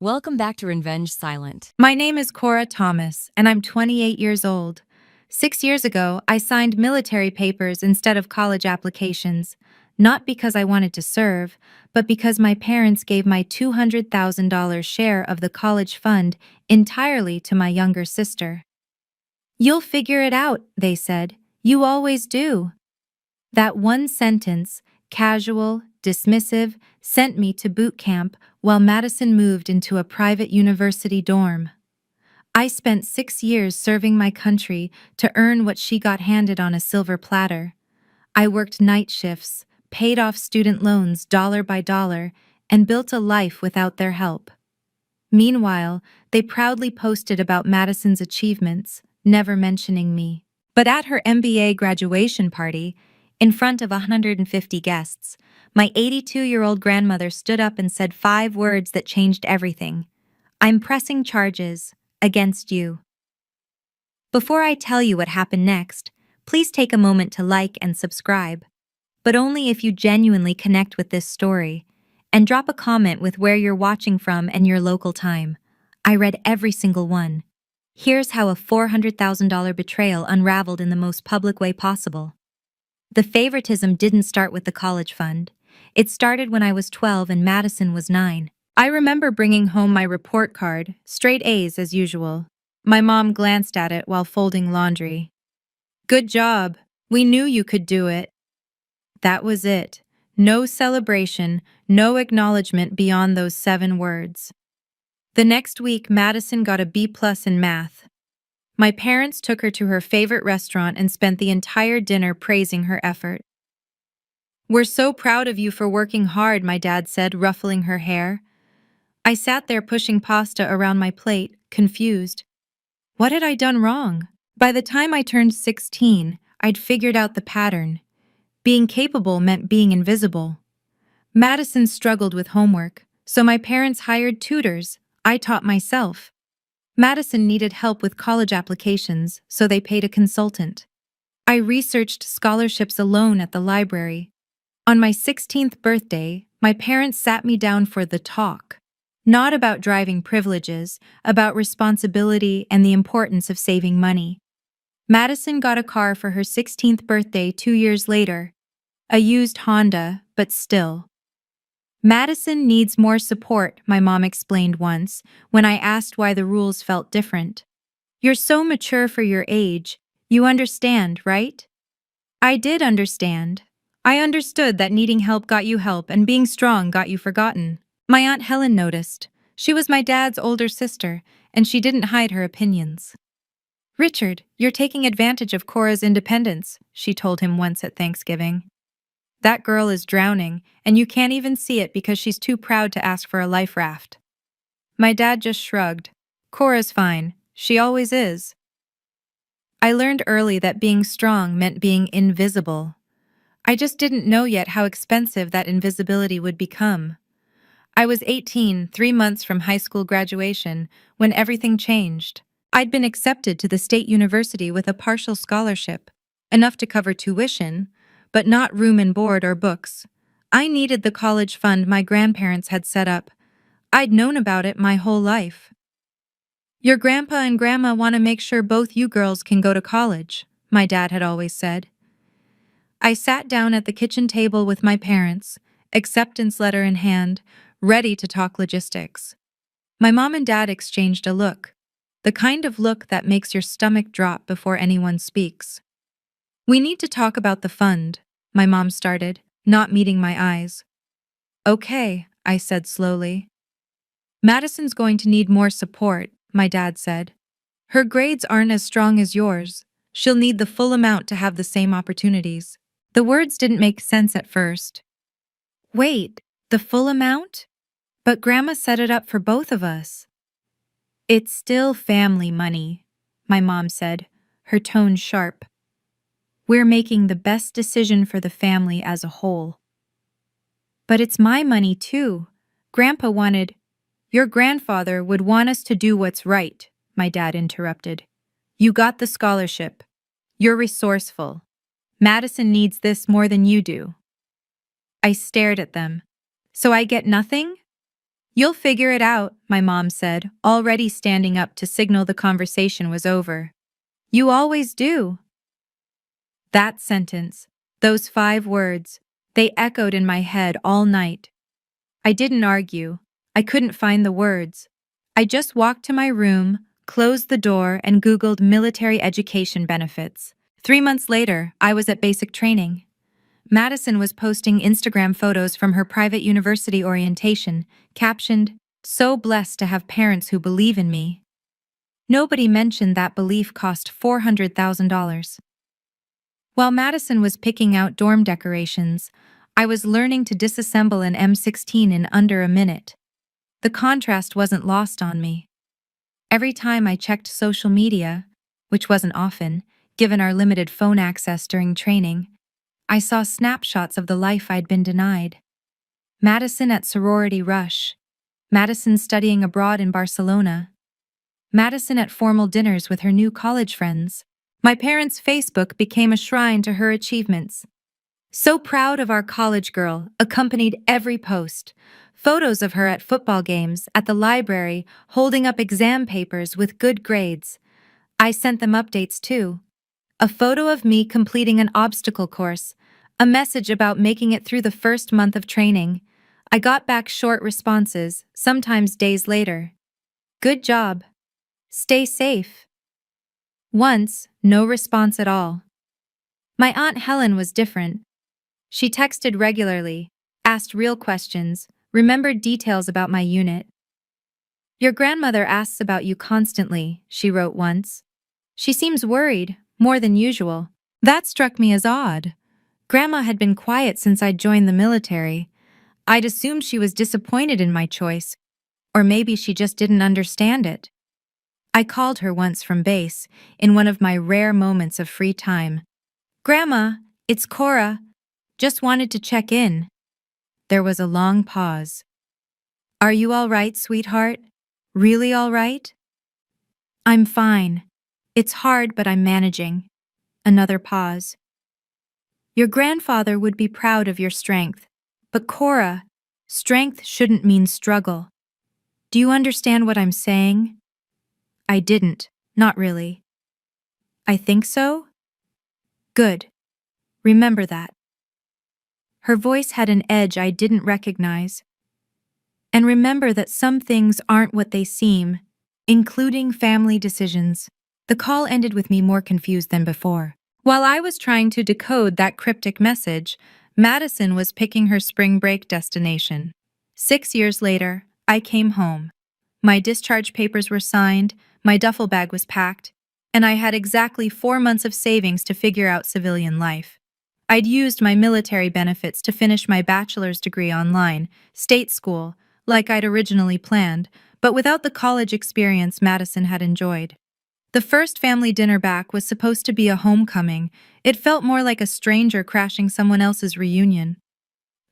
Welcome back to Revenge Silent. My name is Cora Thomas, and I'm 28 years old. 6 years ago, I signed military papers instead of college applications, not because I wanted to serve, but because my parents gave my $200,000 share of the college fund entirely to my younger sister. "You'll figure it out," they said. "You always do." That one sentence, casual, dismissive, sent me to boot camp while Madison moved into a private university dorm. I spent 6 years serving my country to earn what she got handed on a silver platter. I worked night shifts, paid off student loans dollar by dollar, and built a life without their help. Meanwhile, they proudly posted about Madison's achievements, never mentioning me. But at her MBA graduation party, in front of 150 guests, my 82-year-old grandmother stood up and said 5 words that changed everything. "I'm pressing charges against you." Before I tell you what happened next, please take a moment to like and subscribe, but only if you genuinely connect with this story, and drop a comment with where you're watching from and your local time. I read every single one. Here's how a $400,000 betrayal unraveled in the most public way possible. The favoritism didn't start with the college fund. It started when I was 12 and Madison was 9. I remember bringing home my report card, straight A's as usual. My mom glanced at it while folding laundry. "Good job. We knew you could do it." That was it. No celebration, no acknowledgement beyond those 7 words. The next week, Madison got a B+ in math. My parents took her to her favorite restaurant and spent the entire dinner praising her effort. "We're so proud of you for working hard," my dad said, ruffling her hair. I sat there pushing pasta around my plate, confused. What had I done wrong? By the time I turned 16, I'd figured out the pattern. Being capable meant being invisible. Madison struggled with homework, so my parents hired tutors. I taught myself. Madison needed help with college applications, so they paid a consultant. I researched scholarships alone at the library. On my 16th birthday, my parents sat me down for the talk. Not about driving privileges, about responsibility and the importance of saving money. Madison got a car for her 16th birthday 2 years later. A used Honda, but still. "Madison needs more support," my mom explained once, when I asked why the rules felt different. "You're so mature for your age. You understand, right?" I did understand. I understood that needing help got you help and being strong got you forgotten. My Aunt Helen noticed. She was my dad's older sister, and she didn't hide her opinions. "Richard, you're taking advantage of Cora's independence," she told him once at Thanksgiving. "That girl is drowning, and you can't even see it because she's too proud to ask for a life raft." My dad just shrugged. "Cora's fine. She always is." I learned early that being strong meant being invisible. I just didn't know yet how expensive that invisibility would become. I was 18, 3 months from high school graduation, when everything changed. I'd been accepted to the state university with a partial scholarship, enough to cover tuition, but not room and board or books. I needed the college fund my grandparents had set up. I'd known about it my whole life. "Your grandpa and grandma want to make sure both you girls can go to college," my dad had always said. I sat down at the kitchen table with my parents, acceptance letter in hand, ready to talk logistics. My mom and dad exchanged a look, the kind of look that makes your stomach drop before anyone speaks. "We need to talk about the fund," my mom started, not meeting my eyes. "Okay," I said slowly. "Madison's going to need more support," my dad said. "Her grades aren't as strong as yours. She'll need the full amount to have the same opportunities." The words didn't make sense at first. "Wait, the full amount? But Grandma set it up for both of us." "It's still family money," my mom said, her tone sharp. "We're making the best decision for the family as a whole." "But it's my money too. Grandpa wanted—" "Your grandfather would want us to do what's right," my dad interrupted. "You got the scholarship. You're resourceful. Madison needs this more than you do." I stared at them. "So I get nothing?" You'll figure it out, my mom said, already standing up to signal the conversation was over. You always do. That sentence, those 5 words, they echoed in my head all night. I didn't argue. I couldn't find the words. I just walked to my room, closed the door, and Googled military education benefits. 3 months later, I was at basic training. Madison was posting Instagram photos from her private university orientation, captioned, "So blessed to have parents who believe in me." Nobody mentioned that belief cost $400,000. While Madison was picking out dorm decorations, I was learning to disassemble an M16 in under a minute. The contrast wasn't lost on me. Every time I checked social media, which wasn't often, given our limited phone access during training, I saw snapshots of the life I'd been denied. Madison at sorority rush. Madison studying abroad in Barcelona. Madison at formal dinners with her new college friends. My parents' Facebook became a shrine to her achievements. "So proud of our college girl" accompanied every post. Photos of her at football games, at the library, holding up exam papers with good grades. I sent them updates too. A photo of me completing an obstacle course, a message about making it through the first month of training. I got back short responses, sometimes days later. "Good job. Stay safe." Once, no response at all. My Aunt Helen was different. She texted regularly, asked real questions, remembered details about my unit. "Your grandmother asks about you constantly," she wrote once. "She seems worried, more than usual." That struck me as odd. Grandma had been quiet since I'd joined the military. I'd assumed she was disappointed in my choice, or maybe she just didn't understand it. I called her once from base, in one of my rare moments of free time. "Grandma, it's Cora. Just wanted to check in." There was a long pause. "Are you all right, sweetheart? Really all right?" "I'm fine. It's hard, but I'm managing." Another pause. "Your grandfather would be proud of your strength. But Cora, strength shouldn't mean struggle. Do you understand what I'm saying?" I didn't, not really. "I think so?" "Good. Remember that." Her voice had an edge I didn't recognize. "And remember that some things aren't what they seem, including family decisions." The call ended with me more confused than before. While I was trying to decode that cryptic message, Madison was picking her spring break destination. 6 years later, I came home. My discharge papers were signed, my duffel bag was packed, and I had exactly 4 months of savings to figure out civilian life. I'd used my military benefits to finish my bachelor's degree online, state school, like I'd originally planned, but without the college experience Madison had enjoyed. The first family dinner back was supposed to be a homecoming. It felt more like a stranger crashing someone else's reunion.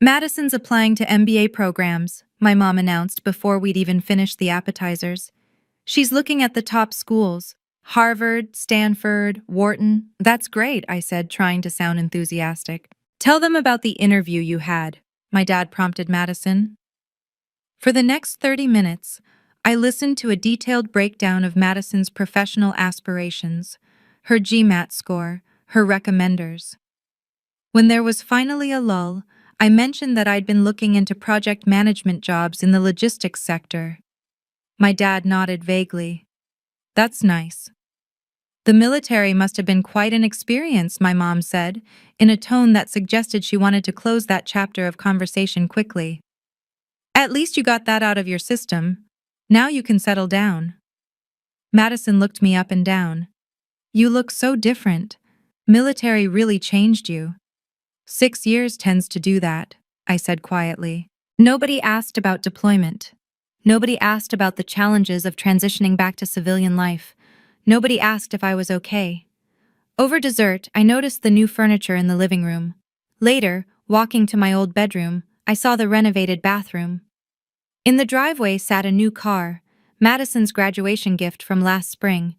"Madison's applying to MBA programs," my mom announced before we'd even finished the appetizers. "She's looking at the top schools. Harvard, Stanford, Wharton." "That's great," I said, trying to sound enthusiastic. "Tell them about the interview you had," my dad prompted Madison. For the next 30 minutes, I listened to a detailed breakdown of Madison's professional aspirations, her GMAT score, her recommenders. When there was finally a lull, I mentioned that I'd been looking into project management jobs in the logistics sector. My dad nodded vaguely. "That's nice." "The military must have been quite an experience," my mom said, in a tone that suggested she wanted to close that chapter of conversation quickly. "At least you got that out of your system. Now you can settle down." Madison looked me up and down. "You look so different. Military really changed you." 6 years tends to do that," I said quietly. Nobody asked about deployment. Nobody asked about the challenges of transitioning back to civilian life. Nobody asked if I was okay. Over dessert, I noticed the new furniture in the living room. Later, walking to my old bedroom, I saw the renovated bathroom. In the driveway sat a new car, Madison's graduation gift from last spring.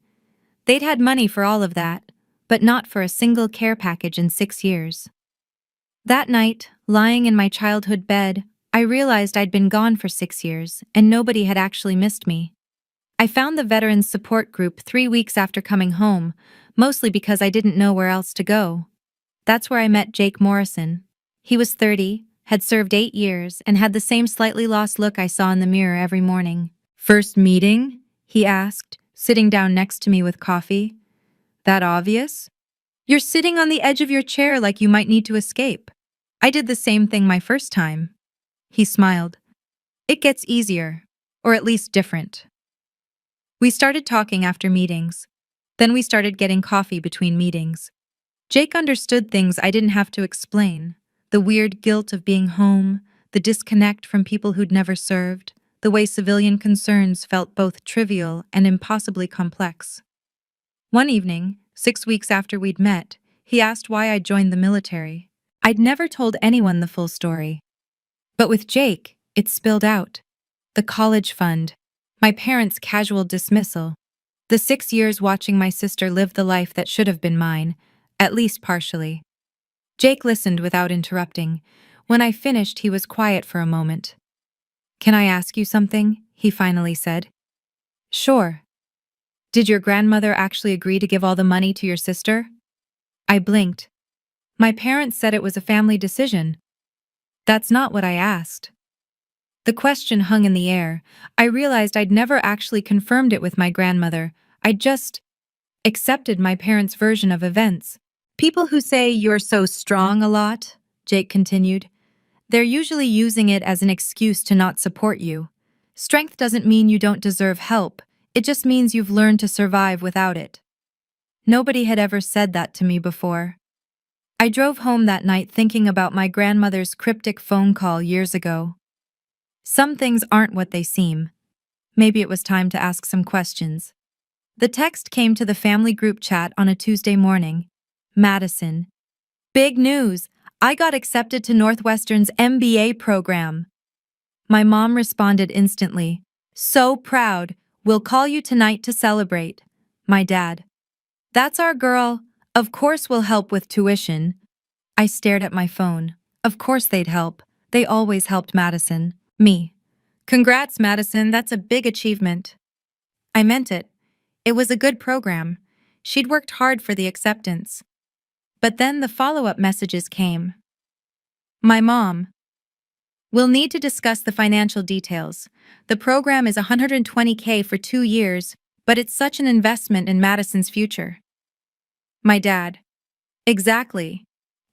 They'd had money for all of that, but not for a single care package in 6 years. That night, lying in my childhood bed, I realized I'd been gone for 6 years, and nobody had actually missed me. I found the Veterans Support Group 3 weeks after coming home, mostly because I didn't know where else to go. That's where I met Jake Morrison. He was 30, had served 8 years, and had the same slightly lost look I saw in the mirror every morning. "First meeting?" he asked, sitting down next to me with coffee. "That obvious? You're sitting on the edge of your chair like you might need to escape." "I did the same thing my first time." He smiled. "It gets easier, or at least different." We started talking after meetings. Then we started getting coffee between meetings. Jake understood things I didn't have to explain. The weird guilt of being home, the disconnect from people who'd never served, the way civilian concerns felt both trivial and impossibly complex. One evening, 6 weeks after we'd met, he asked why I'd joined the military. I'd never told anyone the full story. But with Jake, it spilled out. The college fund, my parents' casual dismissal, the 6 years watching my sister live the life that should have been mine, at least partially. Jake listened without interrupting. When I finished, he was quiet for a moment. "Can I ask you something?" he finally said. "Sure." "Did your grandmother actually agree to give all the money to your sister?" I blinked. "My parents said it was a family decision." "That's not what I asked." The question hung in the air. I realized I'd never actually confirmed it with my grandmother. I'd just accepted my parents' version of events. "People who say you're so strong a lot," Jake continued, "they're usually using it as an excuse to not support you. Strength doesn't mean you don't deserve help, it just means you've learned to survive without it." Nobody had ever said that to me before. I drove home that night thinking about my grandmother's cryptic phone call years ago. Some things aren't what they seem. Maybe it was time to ask some questions. The text came to the family group chat on a Tuesday morning. "Madison. Big news! I got accepted to Northwestern's MBA program." My mom responded instantly. "So proud. We'll call you tonight to celebrate." My dad. "That's our girl. Of course we'll help with tuition." I stared at my phone. Of course they'd help. They always helped Madison. Me. "Congrats, Madison. That's a big achievement." I meant it. It was a good program. She'd worked hard for the acceptance. But then the follow-up messages came. My mom. "We'll need to discuss the financial details. The program is $120K for 2 years, but it's such an investment in Madison's future." My dad. "Exactly.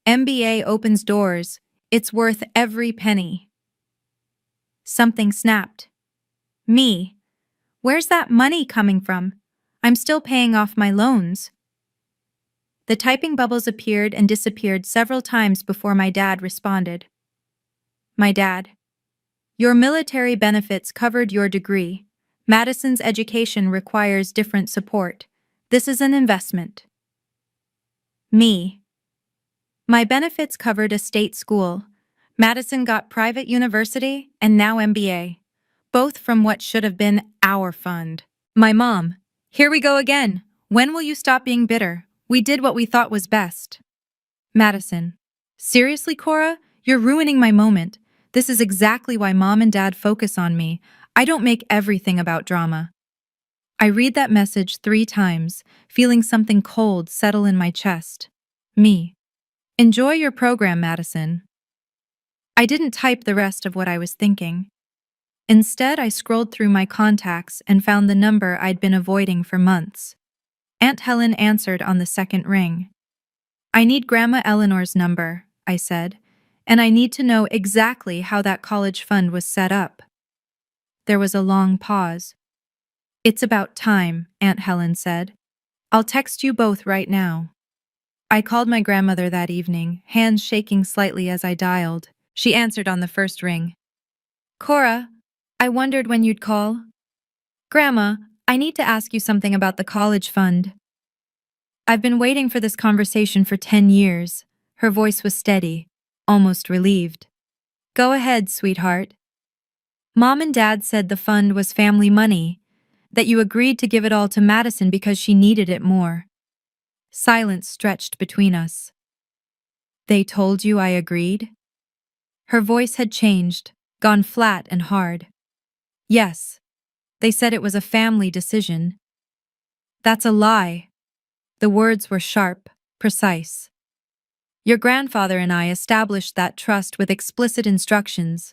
MBA opens doors. It's worth every penny." Something snapped. Me. "Where's that money coming from? I'm still paying off my loans." The typing bubbles appeared and disappeared several times before my dad responded. My dad. "Your military benefits covered your degree. Madison's education requires different support. This is an investment." Me. "My benefits covered a state school. Madison got private university and now MBA. Both from what should have been our fund." My mom. "Here we go again. When will you stop being bitter? We did what we thought was best." Madison. "Seriously, Cora? You're ruining my moment. This is exactly why mom and dad focus on me. I don't make everything about drama." I read that message 3 times, feeling something cold settle in my chest. Me. "Enjoy your program, Madison." I didn't type the rest of what I was thinking. Instead, I scrolled through my contacts and found the number I'd been avoiding for months. Aunt Helen answered on the second ring. "I need Grandma Eleanor's number," I said, "and I need to know exactly how that college fund was set up." There was a long pause. "It's about time," Aunt Helen said. "I'll text you both right now." I called my grandmother that evening, hands shaking slightly as I dialed. She answered on the first ring. "Cora, I wondered when you'd call." "Grandma, I need to ask you something about the college fund." "I've been waiting for this conversation for 10 years. Her voice was steady, almost relieved. "Go ahead, sweetheart." "Mom and Dad said the fund was family money, that you agreed to give it all to Madison because she needed it more." Silence stretched between us. "They told you I agreed?" Her voice had changed, gone flat and hard. Yes, they said it was a family decision. That's a lie. The words were sharp, precise. Your grandfather and I established that trust with explicit instructions.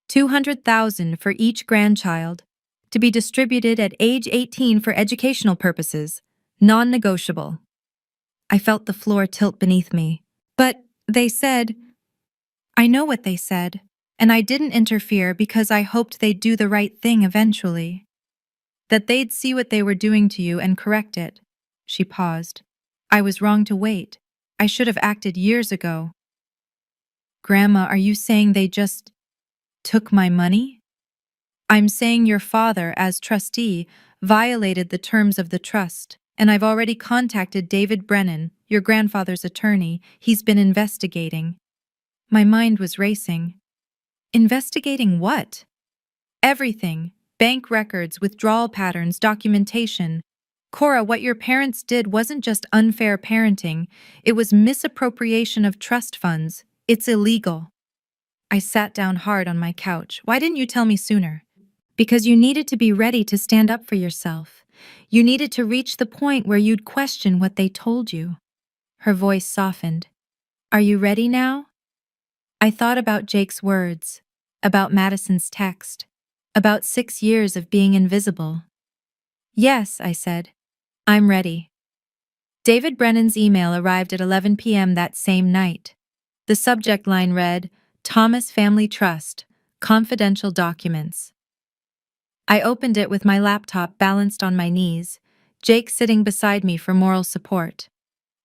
200,000 for each grandchild, to be distributed at age 18 for educational purposes, non-negotiable. I felt the floor tilt beneath me. But they said, I know what they said, and I didn't interfere because I hoped they'd do the right thing eventually. That they'd see what they were doing to you and correct it. She paused. I was wrong to wait. I should have acted years ago. Grandma, are you saying they just took my money? I'm saying your father, as trustee, violated the terms of the trust, and I've already contacted David Brennan, your grandfather's attorney. He's been investigating. My mind was racing. Investigating what? Everything. Bank records, withdrawal patterns, documentation. Cora, what your parents did wasn't just unfair parenting, it was misappropriation of trust funds. It's illegal. I sat down hard on my couch. Why didn't you tell me sooner? Because you needed to be ready to stand up for yourself. You needed to reach the point where you'd question what they told you. Her voice softened. Are you ready now? I thought about Jake's words, about Madison's text, about 6 years of being invisible. Yes, I said. I'm ready. David Brennan's email arrived at 11 p.m. that same night. The subject line read, Thomas Family Trust, Confidential Documents. I opened it with my laptop balanced on my knees, Jake sitting beside me for moral support.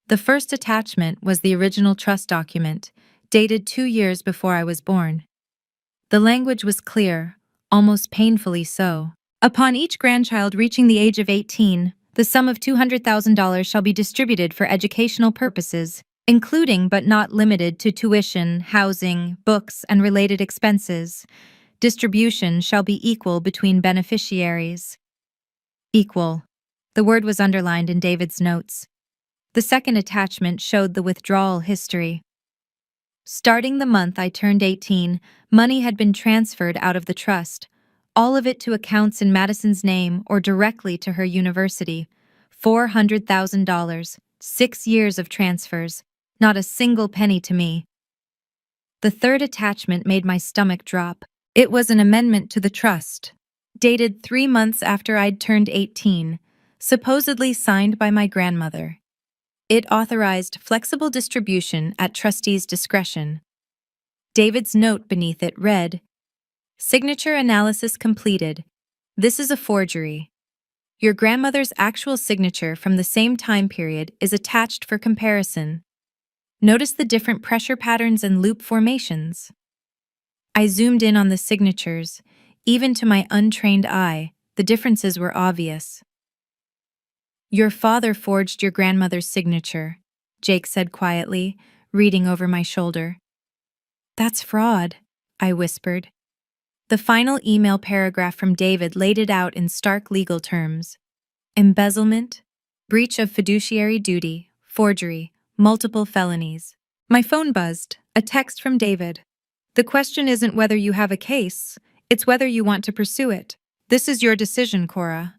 The first attachment was the original trust document, dated 2 years before I was born. The language was clear, almost painfully so. Upon each grandchild reaching the age of 18, the sum of $200,000 shall be distributed for educational purposes, including but not limited to tuition, housing, books, and related expenses. Distribution shall be equal between beneficiaries. Equal. The word was underlined in David's notes. The second attachment showed the withdrawal history. Starting the month I turned 18, money had been transferred out of the trust, all of it to accounts in Madison's name or directly to her university. $400,000, 6 years of transfers, not a single penny to me. The third attachment made my stomach drop. It was an amendment to the trust, dated 3 months after I'd turned 18, supposedly signed by my grandmother. It authorized flexible distribution at trustees' discretion. David's note beneath it read, Signature analysis completed. This is a forgery. Your grandmother's actual signature from the same time period is attached for comparison. Notice the different pressure patterns and loop formations. I zoomed in on the signatures. Even to my untrained eye, the differences were obvious. Your father forged your grandmother's signature, Jake said quietly, reading over my shoulder. That's fraud, I whispered. The final email paragraph from David laid it out in stark legal terms. Embezzlement, breach of fiduciary duty, forgery, multiple felonies. My phone buzzed, a text from David. The question isn't whether you have a case, it's whether you want to pursue it. This is your decision, Cora.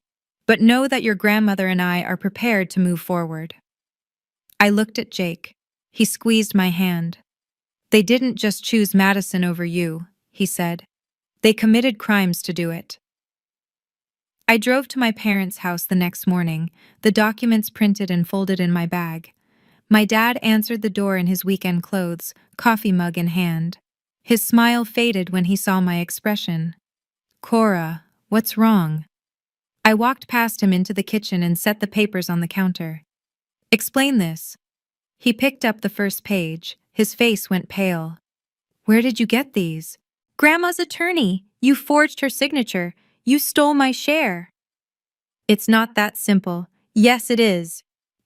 But know that your grandmother and I are prepared to move forward. I looked at Jake. He squeezed my hand. They didn't just choose Madison over you, he said. They committed crimes to do it. I drove to my parents' house the next morning, the documents printed and folded in my bag. My dad answered the door in his weekend clothes, coffee mug in hand. His smile faded when he saw my expression. Cora, what's wrong? I walked past him into the kitchen and set the papers on the counter. Explain this. He picked up the first page. His face went pale. Where did you get these? Grandma's attorney. You forged her signature. You stole my share. It's not that simple. Yes, it is.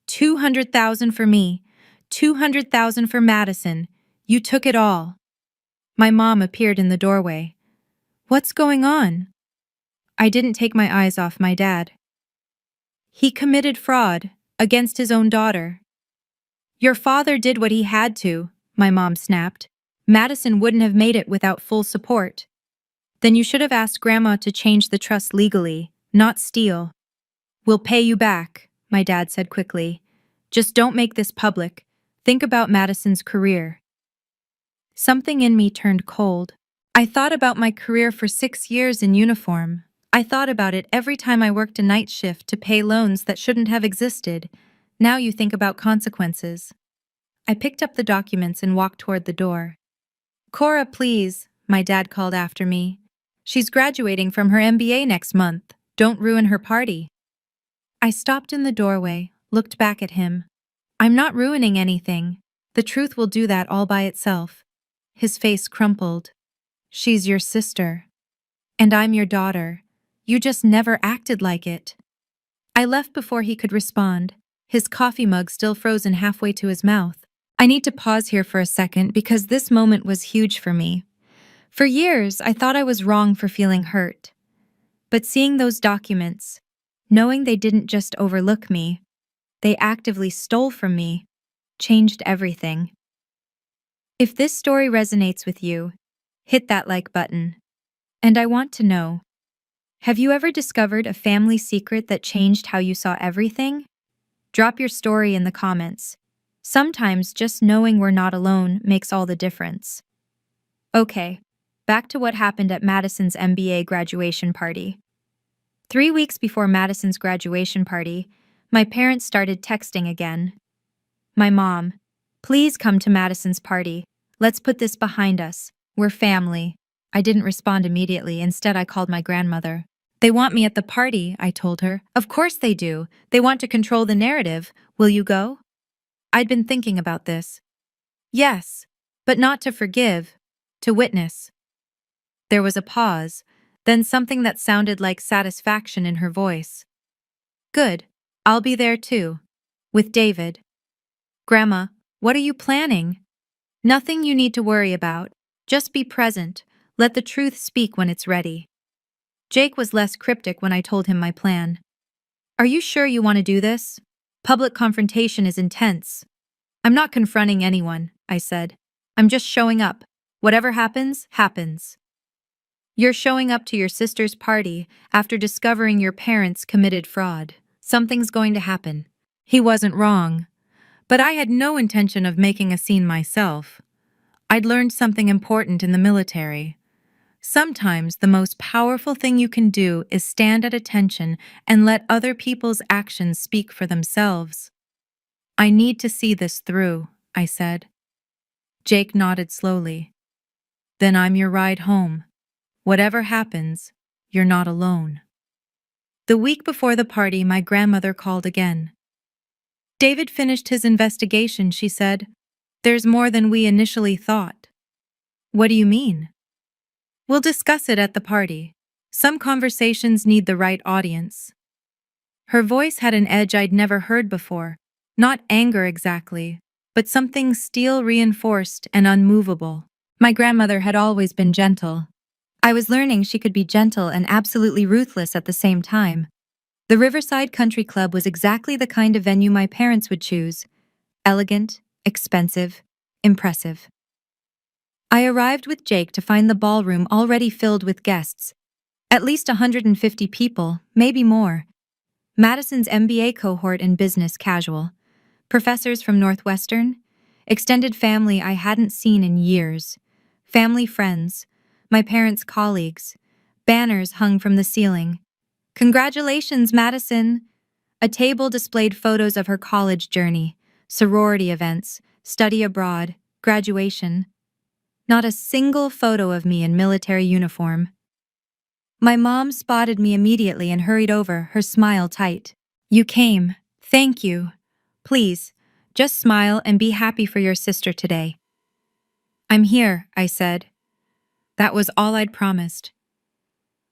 200,000 for me. 200,000 for Madison. You took it all. My mom appeared in the doorway. What's going on? I didn't take my eyes off my dad. He committed fraud against his own daughter. Your father did what he had to, my mom snapped. Madison wouldn't have made it without full support. Then you should have asked Grandma to change the trust legally, not steal. We'll pay you back, my dad said quickly. Just don't make this public. Think about Madison's career. Something in me turned cold. I thought about my career for 6 years in uniform. I thought about it every time I worked a night shift to pay loans that shouldn't have existed. Now you think about consequences. I picked up the documents and walked toward the door. Cora, please, my dad called after me. She's graduating from her MBA next month. Don't ruin her party. I stopped in the doorway, looked back at him. I'm not ruining anything. The truth will do that all by itself. His face crumpled. She's your sister. And I'm your daughter. You just never acted like it. I left before he could respond, his coffee mug still frozen halfway to his mouth. I need to pause here for a second because this moment was huge for me. For years, I thought I was wrong for feeling hurt. But seeing those documents, knowing they didn't just overlook me, they actively stole from me, changed everything. If this story resonates with you, hit that like button. And I want to know, have you ever discovered a family secret that changed how you saw everything? Drop your story in the comments. Sometimes just knowing we're not alone makes all the difference. Okay, back to what happened at Madison's MBA graduation party. 3 weeks before Madison's graduation party, my parents started texting again. My mom, please come to Madison's party. Let's put this behind us. We're family. I didn't respond immediately. Instead, I called my grandmother. They want me at the party, I told her. Of course they do. They want to control the narrative. Will you go? I'd been thinking about this. Yes, but not to forgive, to witness. There was a pause, then something that sounded like satisfaction in her voice. Good, I'll be there too. With David. Grandma, what are you planning? Nothing you need to worry about. Just be present. Let the truth speak when it's ready. Jake was less cryptic when I told him my plan. Are you sure you want to do this? Public confrontation is intense. I'm not confronting anyone, I said. I'm just showing up. Whatever happens, happens. You're showing up to your sister's party after discovering your parents committed fraud. Something's going to happen. He wasn't wrong. But I had no intention of making a scene myself. I'd learned something important in the military. Sometimes the most powerful thing you can do is stand at attention and let other people's actions speak for themselves. I need to see this through, I said. Jake nodded slowly. Then I'm your ride home. Whatever happens, you're not alone. The week before the party, my grandmother called again. David finished his investigation, she said. There's more than we initially thought. What do you mean? We'll discuss it at the party. Some conversations need the right audience. Her voice had an edge I'd never heard before, not anger exactly, but something steel-reinforced and unmovable. My grandmother had always been gentle. I was learning she could be gentle and absolutely ruthless at the same time. The Riverside Country Club was exactly the kind of venue my parents would choose. Elegant, expensive, impressive. I arrived with Jake to find the ballroom already filled with guests. At least 150 people, maybe more. Madison's MBA cohort and business casual. Professors from Northwestern. Extended family I hadn't seen in years. Family friends. My parents' colleagues. Banners hung from the ceiling. Congratulations, Madison! A table displayed photos of her college journey, sorority events, study abroad, graduation. Not a single photo of me in military uniform. My mom spotted me immediately and hurried over, her smile tight. You came. Thank you. Please, just smile and be happy for your sister today. I'm here, I said. That was all I'd promised.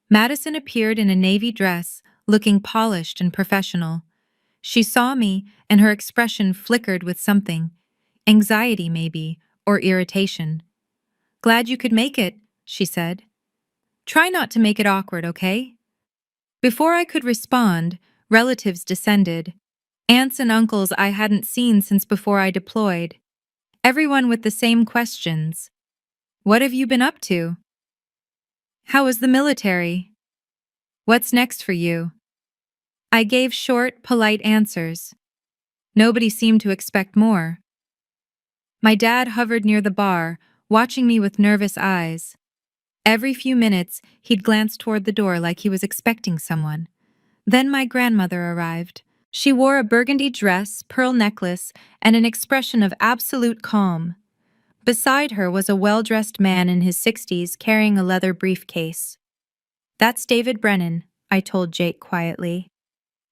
Madison appeared in a navy dress, looking polished and professional. She saw me, and her expression flickered with something. Anxiety, maybe, or irritation. Glad you could make it, she said. Try not to make it awkward, okay? Before I could respond, relatives descended. Aunts and uncles I hadn't seen since before I deployed. Everyone with the same questions. What have you been up to? How was the military? What's next for you? I gave short, polite answers. Nobody seemed to expect more. My dad hovered near the bar, watching me with nervous eyes. Every few minutes, he'd glance toward the door like he was expecting someone. Then my grandmother arrived. She wore a burgundy dress, pearl necklace, and an expression of absolute calm. Beside her was a well-dressed man in his 60s carrying a leather briefcase. "That's David Brennan," I told Jake quietly.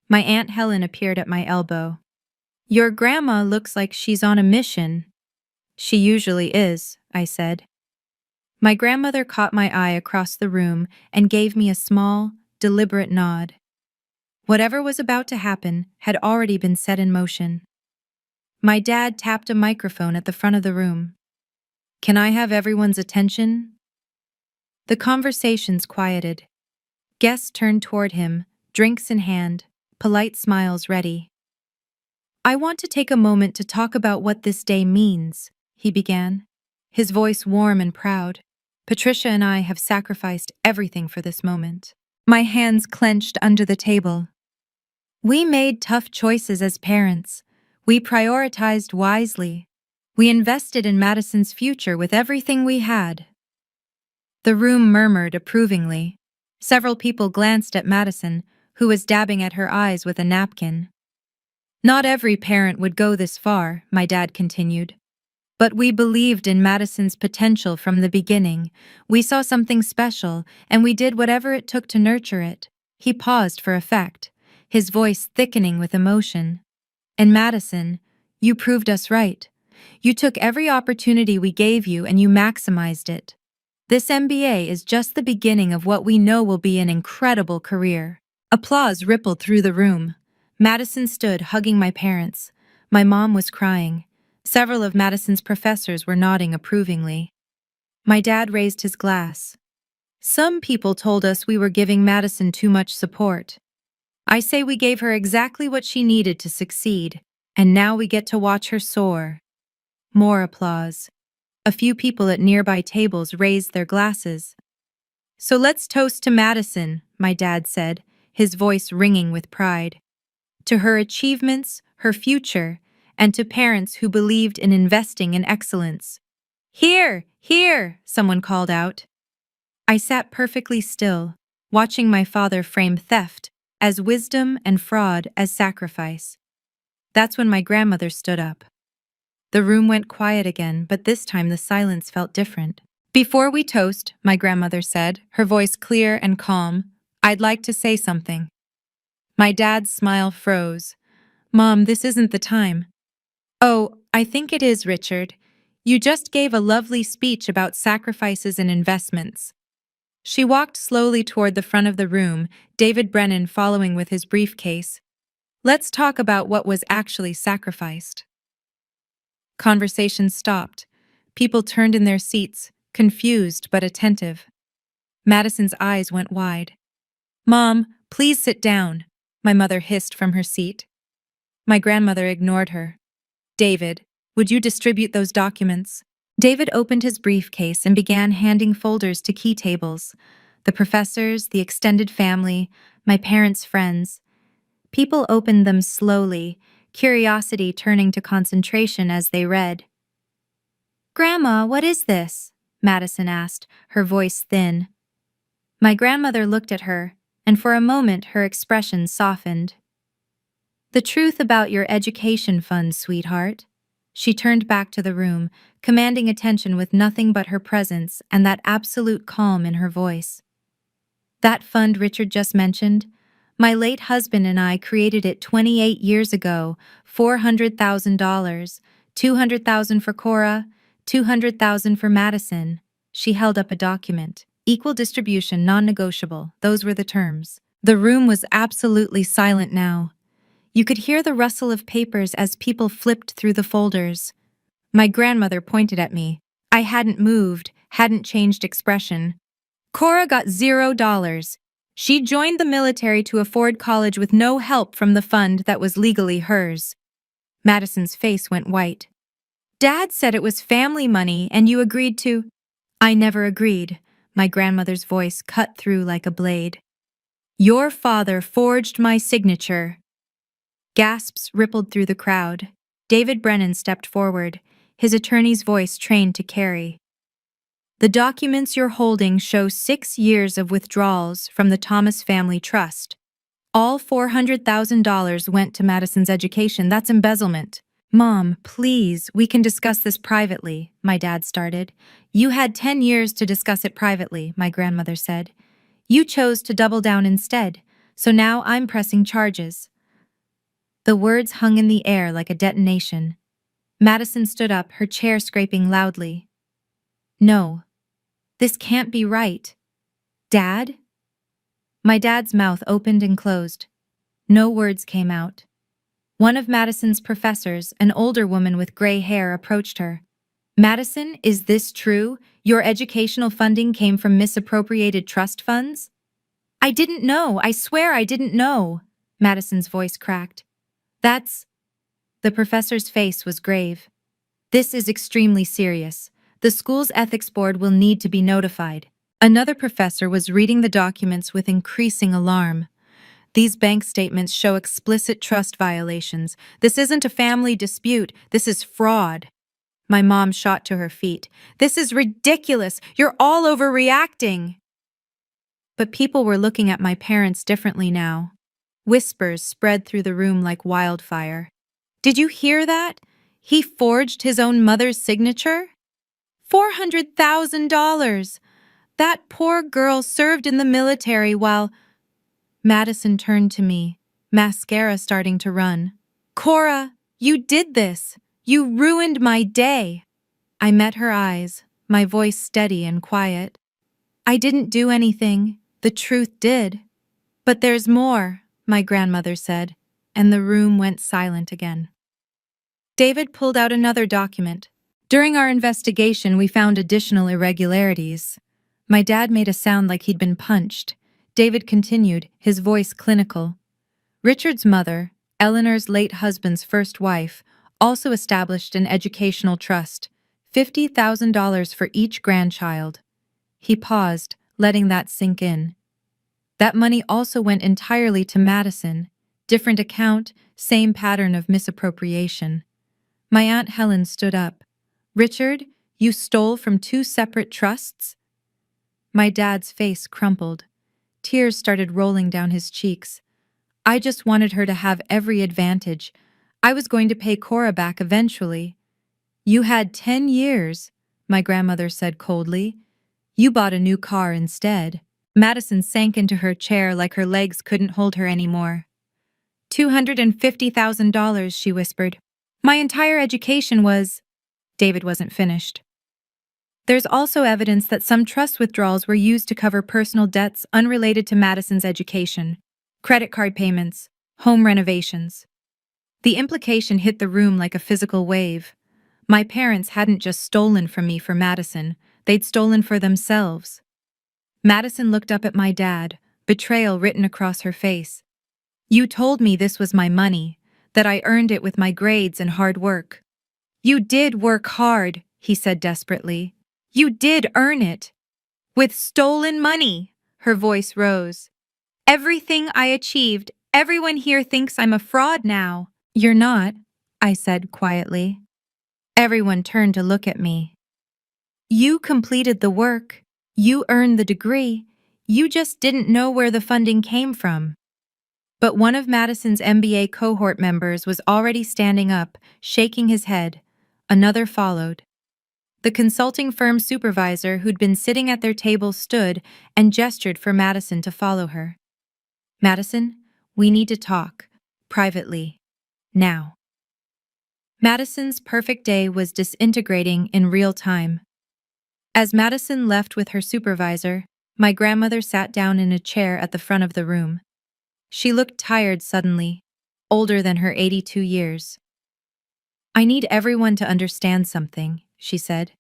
My Aunt Helen appeared at my elbow. "Your grandma looks like she's on a mission." "She usually is," I said. My grandmother caught my eye across the room and gave me a small, deliberate nod. Whatever was about to happen had already been set in motion. My dad tapped a microphone at the front of the room. "Can I have everyone's attention?" The conversations quieted. Guests turned toward him, drinks in hand, polite smiles ready. "I want to take a moment to talk about what this day means," he began, his voice warm and proud. "Patricia and I have sacrificed everything for this moment." My hands clenched under the table. We made tough choices as parents. We prioritized wisely. We invested in Madison's future with everything we had. The room murmured approvingly. Several people glanced at Madison, who was dabbing at her eyes with a napkin. "Not every parent would go this far," my dad continued. "But we believed in Madison's potential from the beginning. We saw something special, and we did whatever it took to nurture it." He paused for effect, his voice thickening with emotion. "And Madison, you proved us right. You took every opportunity we gave you and you maximized it. This MBA is just the beginning of what we know will be an incredible career." Applause rippled through the room. Madison stood hugging my parents. My mom was crying. Several of Madison's professors were nodding approvingly. My dad raised his glass. "Some people told us we were giving Madison too much support. I say we gave her exactly what she needed to succeed, and now we get to watch her soar." More applause. A few people at nearby tables raised their glasses. "So let's toast to Madison," my dad said, his voice ringing with pride. "To her achievements, her future, and to parents who believed in investing in excellence." "Here, here," someone called out. I sat perfectly still, watching my father frame theft as wisdom and fraud as sacrifice. That's when my grandmother stood up. The room went quiet again, but this time the silence felt different. "Before we toast," my grandmother said, her voice clear and calm, "I'd like to say something." My dad's smile froze. "Mom, this isn't the time." "Oh, I think it is, Richard. You just gave a lovely speech about sacrifices and investments." She walked slowly toward the front of the room, David Brennan following with his briefcase. "Let's talk about what was actually sacrificed." Conversation stopped. People turned in their seats, confused but attentive. Madison's eyes went wide. "Mom, please sit down," my mother hissed from her seat. My grandmother ignored her. "David, would you distribute those documents?" David opened his briefcase and began handing folders to key tables. The professors, the extended family, my parents' friends. People opened them slowly, curiosity turning to concentration as they read. "Grandma, what is this?" Madison asked, her voice thin. My grandmother looked at her, and for a moment her expression softened. "The truth about your education fund, sweetheart." She turned back to the room, commanding attention with nothing but her presence and that absolute calm in her voice. "That fund Richard just mentioned? My late husband and I created it 28 years ago, $400,000, $200,000 for Cora, $200,000 for Madison." She held up a document. "Equal distribution, non-negotiable," those were the terms. The room was absolutely silent now. You could hear the rustle of papers as people flipped through the folders. My grandmother pointed at me. I hadn't moved, hadn't changed expression. "Cora got $0. She joined the military to afford college with no help from the fund that was legally hers." Madison's face went white. "Dad said it was family money and you agreed to—" "I never agreed," My grandmother's voice cut through like a blade. Your father forged my signature. Gasps rippled through the crowd. David Brennan stepped forward, his attorney's voice trained to carry. The documents you're holding show 6 years of withdrawals from the Thomas Family Trust. All $400,000 went to Madison's education. That's embezzlement. Mom, please, we can discuss this privately, my dad started. You had 10 years to discuss it privately, my grandmother said. You chose to double down instead, so now I'm pressing charges. The words hung in the air like a detonation. Madison stood up, her chair scraping loudly. No, this can't be right. Dad? My dad's mouth opened and closed. No words came out. One of Madison's professors, an older woman with gray hair, approached her. Madison, is this true? Your educational funding came from misappropriated trust funds? I didn't know. I swear I didn't know. Madison's voice cracked. The professor's face was grave. This is extremely serious. The school's ethics board will need to be notified. Another professor was reading the documents with increasing alarm. These bank statements show explicit trust violations. This isn't a family dispute. This is fraud. My mom shot to her feet. This is ridiculous. You're all overreacting. But people were looking at my parents differently now. Whispers spread through the room like wildfire. Did you hear that? He forged his own mother's signature? $400,000! That poor girl served in the military while... Madison turned to me, mascara starting to run. Cora, you did this! You ruined my day! I met her eyes, my voice steady and quiet. I didn't do anything. The truth did. But there's more, my grandmother said, and the room went silent again. David pulled out another document. During our investigation, we found additional irregularities. My dad made a sound like he'd been punched. David continued, his voice clinical. Richard's mother, Eleanor's late husband's first wife, also established an educational trust, $50,000 for each grandchild. He paused, letting that sink in. That money also went entirely to Madison. Different account, same pattern of misappropriation. My Aunt Helen stood up. Richard, you stole from 2 separate trusts? My dad's face crumpled. Tears started rolling down his cheeks. I just wanted her to have every advantage. I was going to pay Cora back eventually. You had 10 years, my grandmother said coldly. You bought a new car instead. Madison sank into her chair like her legs couldn't hold her anymore. $250,000, she whispered. My entire education was... David wasn't finished. There's also evidence that some trust withdrawals were used to cover personal debts unrelated to Madison's education, credit card payments, home renovations. The implication hit the room like a physical wave. My parents hadn't just stolen from me for Madison, they'd stolen for themselves. Madison looked up at my dad, betrayal written across her face. You told me this was my money, that I earned it with my grades and hard work. You did work hard, he said desperately. You did earn it. With stolen money, her voice rose. Everything I achieved, everyone here thinks I'm a fraud now. You're not, I said quietly. Everyone turned to look at me. You completed the work. You earned the degree. You just didn't know where the funding came from. But one of Madison's MBA cohort members was already standing up, shaking his head. Another followed. The consulting firm supervisor who'd been sitting at their table stood and gestured for Madison to follow her. Madison, we need to talk. Privately. Now. Madison's perfect day was disintegrating in real time. As Madison left with her supervisor, my grandmother sat down in a chair at the front of the room. She looked tired suddenly, older than her 82 years. I need everyone to understand something, she said.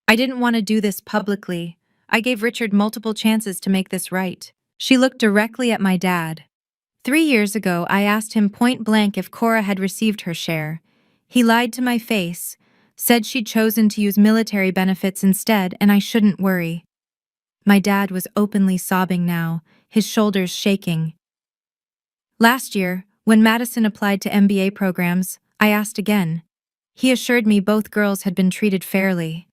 I didn't want to do this publicly. I gave Richard multiple chances to make this right. She looked directly at my dad. 3 years ago, I asked him point blank if Cora had received her share. He lied to my face, said she'd chosen to use military benefits instead and I shouldn't worry. My dad was openly sobbing now, his shoulders shaking. Last year, when Madison applied to MBA programs, I asked again. He assured me both girls had been treated fairly.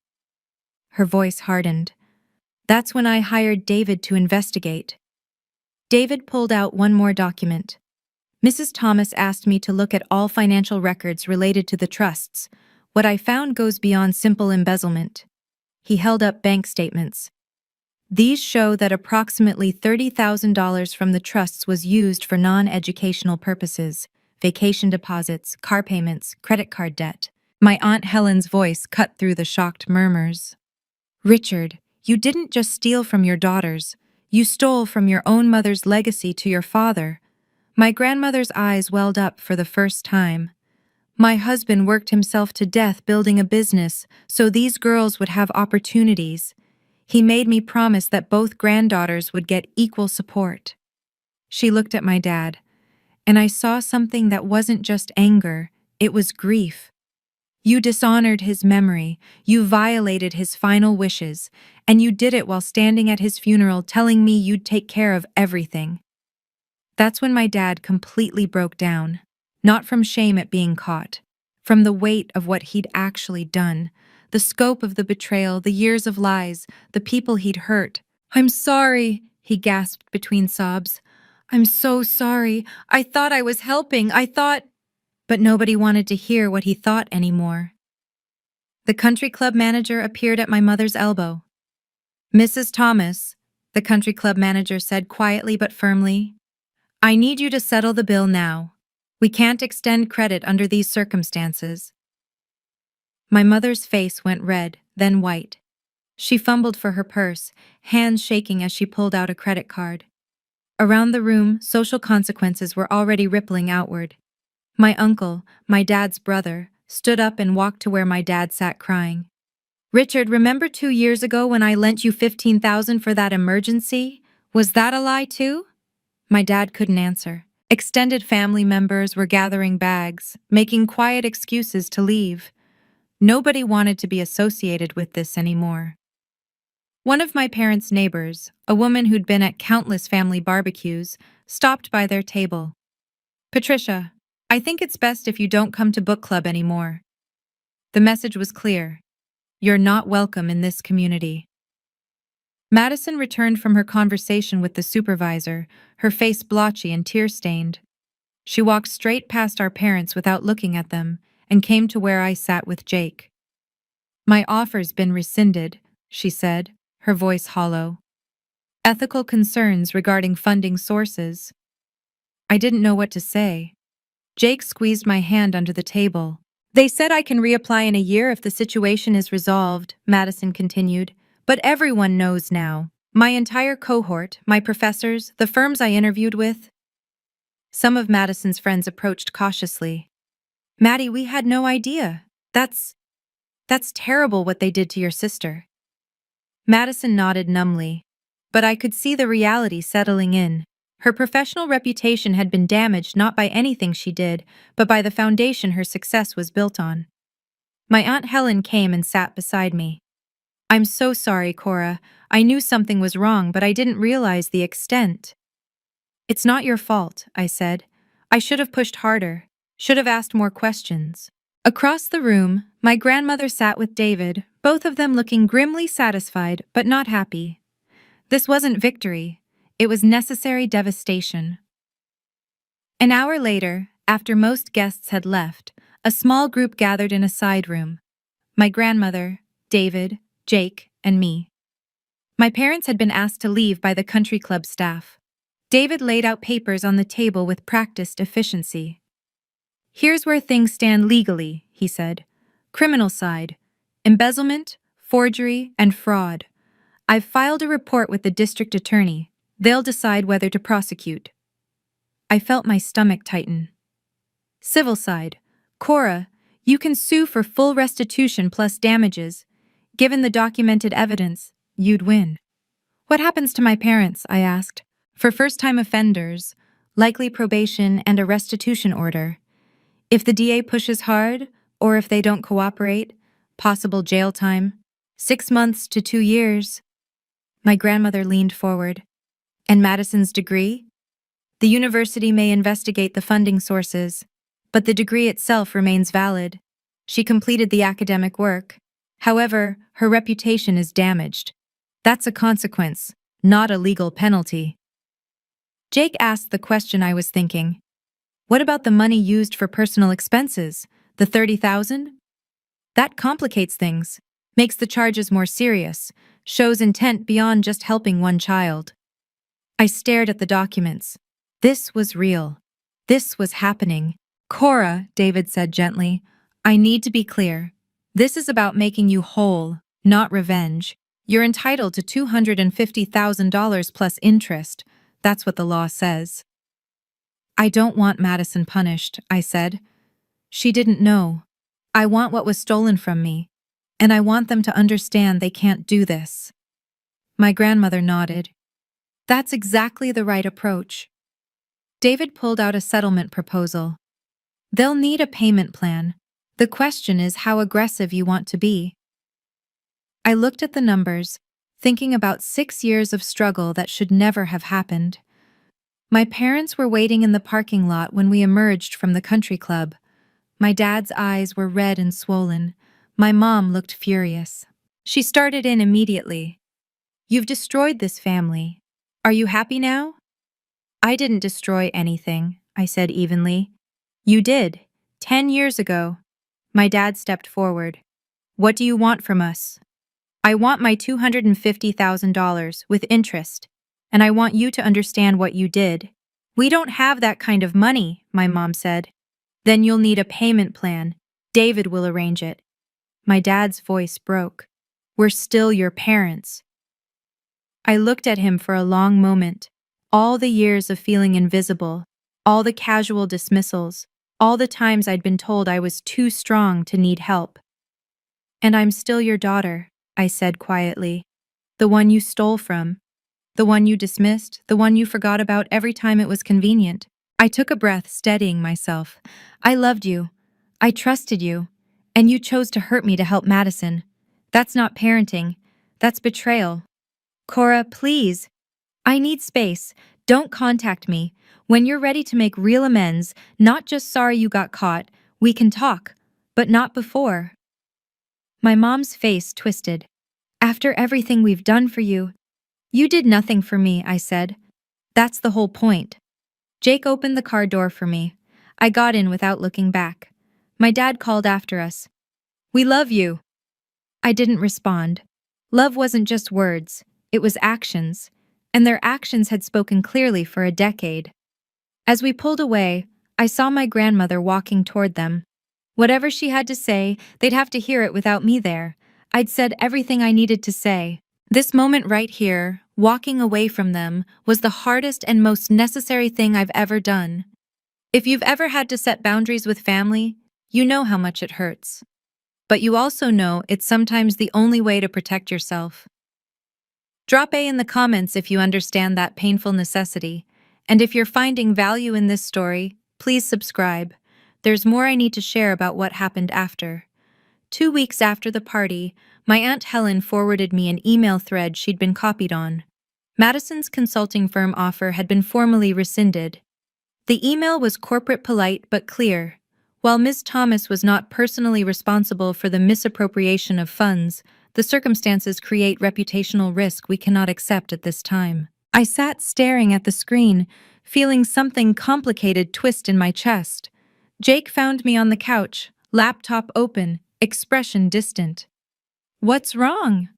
Her voice hardened. That's when I hired David to investigate. David pulled out one more document. Mrs. Thomas asked me to look at all financial records related to the trusts. What I found goes beyond simple embezzlement. He held up bank statements. These show that approximately $30,000 from the trusts was used for non-educational purposes, vacation deposits, car payments, credit card debt. My Aunt Helen's voice cut through the shocked murmurs. Richard, you didn't just steal from your daughters. You stole from your own mother's legacy to your father. My grandmother's eyes welled up for the first time. My husband worked himself to death building a business so these girls would have opportunities. He made me promise that both granddaughters would get equal support. She looked at my dad, and I saw something that wasn't just anger, it was grief. You dishonored his memory, you violated his final wishes, and you did it while standing at his funeral telling me you'd take care of everything. That's when my dad completely broke down, not from shame at being caught, from the weight of what he'd actually done. The scope of the betrayal, the years of lies, the people he'd hurt. I'm sorry, he gasped between sobs. I'm so sorry. I thought I was helping. But nobody wanted to hear what he thought anymore. The country club manager appeared at my mother's elbow. Mrs. Thomas, the country club manager said quietly but firmly, I need you to settle the bill now. We can't extend credit under these circumstances. My mother's face went red, then white. She fumbled for her purse, hands shaking as she pulled out a credit card. Around the room, social consequences were already rippling outward. My uncle, my dad's brother, stood up and walked to where my dad sat crying. Richard, remember 2 years ago when I lent you $15,000 for that emergency? Was that a lie too? My dad couldn't answer. Extended family members were gathering bags, making quiet excuses to leave. Nobody wanted to be associated with this anymore. One of my parents' neighbors, a woman who'd been at countless family barbecues, stopped by their table. Patricia, I think it's best if you don't come to book club anymore. The message was clear. You're not welcome in this community. Madison returned from her conversation with the supervisor, her face blotchy and tear-stained. She walked straight past our parents without looking at them and came to where I sat with Jake. My offer's been rescinded, she said, her voice hollow. Ethical concerns regarding funding sources. I didn't know what to say. Jake squeezed my hand under the table. They said I can reapply in a year if the situation is resolved, Madison continued. But everyone knows now. My entire cohort, my professors, the firms I interviewed with. Some of Madison's friends approached cautiously. Maddie, we had no idea. That's terrible what they did to your sister. Madison nodded numbly, but I could see the reality settling in. Her professional reputation had been damaged not by anything she did, but by the foundation her success was built on. My Aunt Helen came and sat beside me. I'm so sorry, Cora. I knew something was wrong, but I didn't realize the extent. It's not your fault, I said. I should have pushed harder, should have asked more questions. Across the room, my grandmother sat with David, both of them looking grimly satisfied but not happy. This wasn't victory. It was necessary devastation. An hour later, after most guests had left, a small group gathered in a side room. My grandmother, David, Jake, and me. My parents had been asked to leave by the country club staff. David laid out papers on the table with practiced efficiency. Here's where things stand legally, he said. Criminal side, embezzlement, forgery, and fraud. I've filed a report with the district attorney. They'll decide whether to prosecute. I felt my stomach tighten. Civil side, Cora, you can sue for full restitution plus damages. Given the documented evidence, you'd win. What happens to my parents? I asked. For first-time offenders, likely probation and a restitution order. If the DA pushes hard, or if they don't cooperate, possible jail time, 6 months to 2 years. My grandmother leaned forward. And Madison's degree? The university may investigate the funding sources, but the degree itself remains valid. She completed the academic work. However, her reputation is damaged. That's a consequence, not a legal penalty. Jake asked the question I was thinking. What about the money used for personal expenses? The 30,000? That complicates things, makes the charges more serious, shows intent beyond just helping one child. I stared at the documents. This was real. This was happening. Cora, David said gently, I need to be clear. This is about making you whole, not revenge. You're entitled to $250,000 plus interest. That's what the law says. I don't want Madison punished, I said. She didn't know. I want what was stolen from me, and I want them to understand they can't do this. My grandmother nodded. That's exactly the right approach. David pulled out a settlement proposal. They'll need a payment plan. The question is how aggressive you want to be. I looked at the numbers, thinking about 6 years of struggle that should never have happened. My parents were waiting in the parking lot when we emerged from the country club. My dad's eyes were red and swollen. My mom looked furious. She started in immediately. You've destroyed this family. Are you happy now? I didn't destroy anything, I said evenly. You did, 10 years ago. My dad stepped forward. What do you want from us? I want my $250,000 with interest, and I want you to understand what you did. We don't have that kind of money, my mom said. Then you'll need a payment plan. David will arrange it. My dad's voice broke. We're still your parents. I looked at him for a long moment. All the years of feeling invisible, all the casual dismissals, all the times I'd been told I was too strong to need help. And I'm still your daughter, I said quietly. The one you stole from. The one you dismissed, the one you forgot about every time it was convenient. I took a breath, steadying myself. I loved you. I trusted you. And you chose to hurt me to help Madison. That's not parenting. That's betrayal. Cora, please. I need space. Don't contact me. When you're ready to make real amends, not just sorry you got caught, we can talk. But not before. My mom's face twisted. After everything we've done for you. You did nothing for me, I said. That's the whole point. Jake opened the car door for me. I got in without looking back. My dad called after us. We love you. I didn't respond. Love wasn't just words, it was actions. And their actions had spoken clearly for a decade. As we pulled away, I saw my grandmother walking toward them. Whatever she had to say, they'd have to hear it without me there. I'd said everything I needed to say. This moment right here, walking away from them, was the hardest and most necessary thing I've ever done. If you've ever had to set boundaries with family, you know how much it hurts. But you also know it's sometimes the only way to protect yourself. Drop A in the comments if you understand that painful necessity. And if you're finding value in this story, please subscribe. There's more I need to share about what happened after. 2 weeks after the party, my Aunt Helen forwarded me an email thread she'd been copied on. Madison's consulting firm offer had been formally rescinded. The email was corporate polite but clear. While Ms. Thomas was not personally responsible for the misappropriation of funds, the circumstances create reputational risk we cannot accept at this time. I sat staring at the screen, feeling something complicated twist in my chest. Jake found me on the couch, laptop open, expression distant. What's wrong?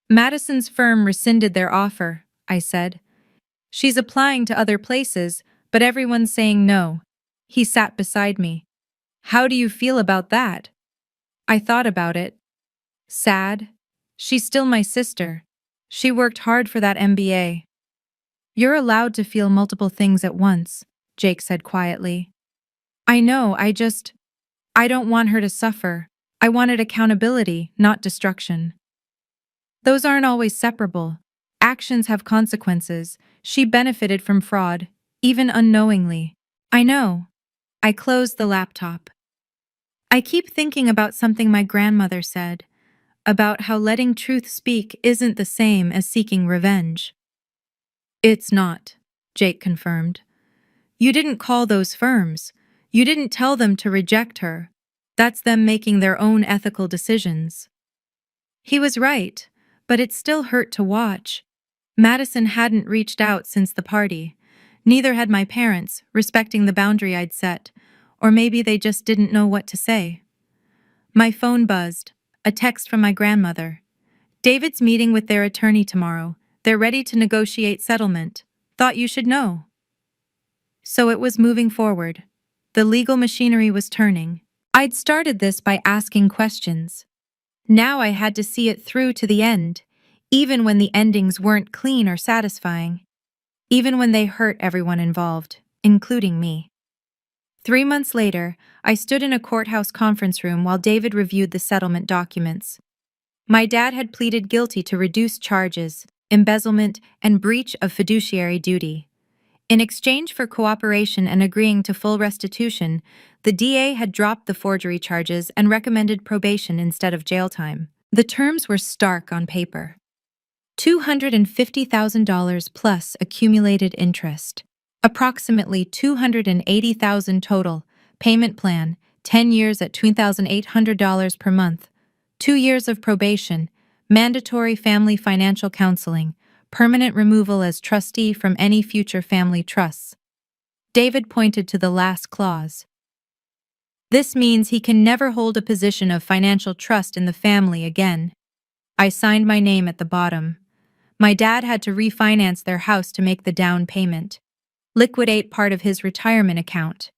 Madison's firm rescinded their offer, I said. She's applying to other places, but everyone's saying no. He sat beside me. How do you feel about that? I thought about it. Sad. She's still my sister. She worked hard for that MBA. You're allowed to feel multiple things at once, Jake said quietly. I know, I don't want her to suffer. I wanted accountability, not destruction. Those aren't always separable. Actions have consequences. She benefited from fraud, even unknowingly. I know. I closed the laptop. I keep thinking about something my grandmother said. about how letting truth speak isn't the same as seeking revenge. It's not, Jake confirmed. You didn't call those firms. You didn't tell them to reject her. That's them making their own ethical decisions. He was right, but it still hurt to watch. Madison hadn't reached out since the party. Neither had my parents, respecting the boundary I'd set, or maybe they just didn't know what to say. My phone buzzed, a text from my grandmother. David's meeting with their attorney tomorrow. They're ready to negotiate settlement. Thought you should know. So it was moving forward. The legal machinery was turning. I'd started this by asking questions. Now I had to see it through to the end, even when the endings weren't clean or satisfying, even when they hurt everyone involved, including me. 3 months later, I stood in a courthouse conference room while David reviewed the settlement documents. My dad had pleaded guilty to reduced charges, embezzlement, and breach of fiduciary duty. In exchange for cooperation and agreeing to full restitution, the DA had dropped the forgery charges and recommended probation instead of jail time. The terms were stark on paper. $250,000 plus accumulated interest. Approximately $280,000 total. Payment plan, 10 years at $2,800 per month. 2 years of probation. Mandatory family financial counseling. Permanent removal as trustee from any future family trusts. David pointed to the last clause. This means he can never hold a position of financial trust in the family again. I signed my name at the bottom. My dad had to refinance their house to make the down payment, liquidate part of his retirement account.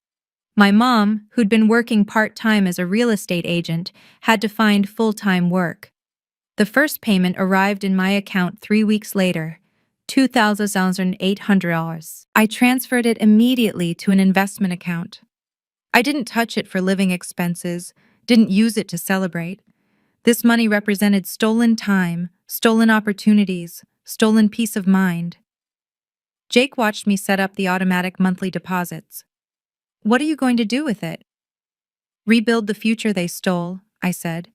My mom, who'd been working part-time as a real estate agent, had to find full-time work. The first payment arrived in my account 3 weeks later, $2,800. I transferred it immediately to an investment account. I didn't touch it for living expenses, didn't use it to celebrate. This money represented stolen time, stolen opportunities, stolen peace of mind. Jake watched me set up the automatic monthly deposits. What are you going to do with it? Rebuild the future they stole, I said.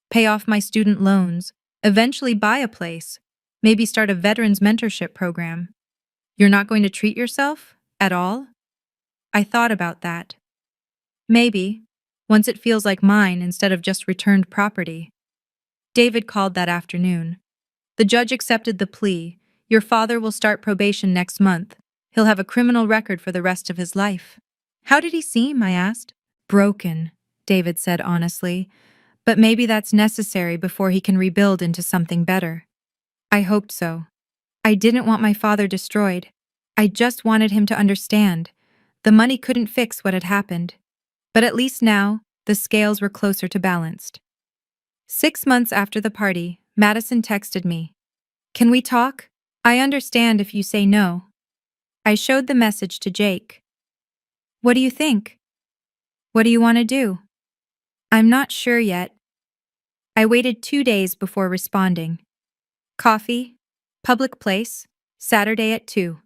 Pay off my student loans, eventually buy a place, maybe start a veterans mentorship program. You're not going to treat yourself? At all? I thought about that. Maybe, once it feels like mine instead of just returned property. David called that afternoon. The judge accepted the plea. Your father will start probation next month. He'll have a criminal record for the rest of his life. How did he seem? I asked. Broken, David said honestly. But maybe that's necessary before he can rebuild into something better. I hoped so. I didn't want my father destroyed. I just wanted him to understand. The money couldn't fix what had happened. But at least now, the scales were closer to balanced. 6 months after the party, Madison texted me. Can we talk? I understand if you say no. I showed the message to Jake. What do you think? What do you want to do? I'm not sure yet. I waited 2 days before responding. Coffee, public place, Saturday at 2.